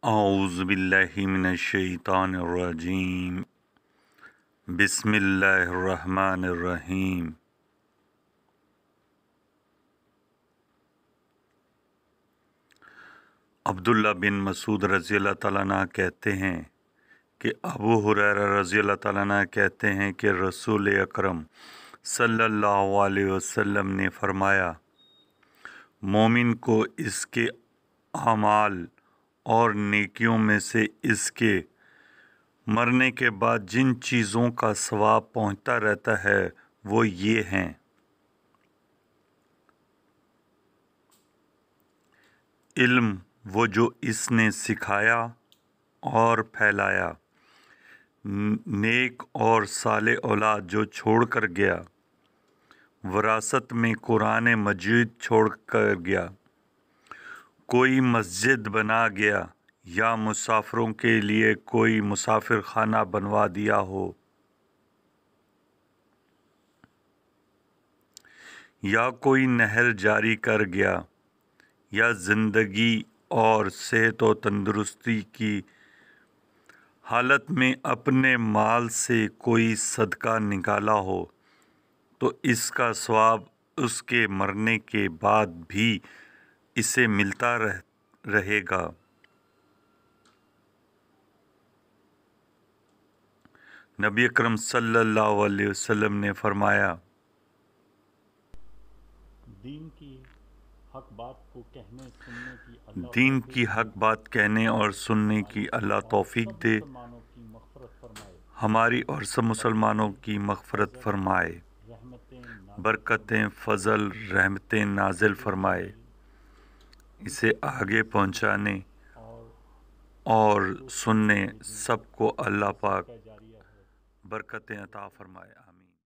اعوذ باللہ من الشیطان الرجیم بسم اللہ الرحمن الرحیم۔ عبداللہ بن مسعود رضی اللہ تعالیٰ عنہ کہتے ہیں کہ ابو ہریرہ رضی اللہ تعالیٰ عنہ کہتے ہیں کہ رسول اکرم صلی اللہ علیہ وسلم نے فرمایا، مومن کو اس کے اعمال اور نیکیوں میں سے اس کے مرنے کے بعد جن چیزوں کا ثواب پہنچتا رہتا ہے وہ یہ ہیں: علم وہ جو اس نے سکھایا اور پھیلایا، نیک اور صالح اولاد جو چھوڑ کر گیا، وراثت میں قرآن مجید چھوڑ کر گیا، کوئی مسجد بنا گیا یا مسافروں کے لیے کوئی مسافر خانہ بنوا دیا ہو، یا کوئی نہر جاری کر گیا، یا زندگی اور صحت و تندرستی کی حالت میں اپنے مال سے کوئی صدقہ نکالا ہو، تو اس کا ثواب اس کے مرنے کے بعد بھی اسے ملتا رہے گا۔ نبی اکرم صلی اللہ علیہ وسلم نے فرمایا، دین کی حق بات کہنے اور سننے کی اللہ توفیق دے، مسلمانوں کی مغفرت فرمائے، ہماری اور سب مسلمانوں کی مغفرت فرمائے، برکتیں، فضل، رحمتیں نازل فرمائے، اسے آگے پہنچانے اور سننے سب کو اللہ پاک برکتیں عطا فرمائے۔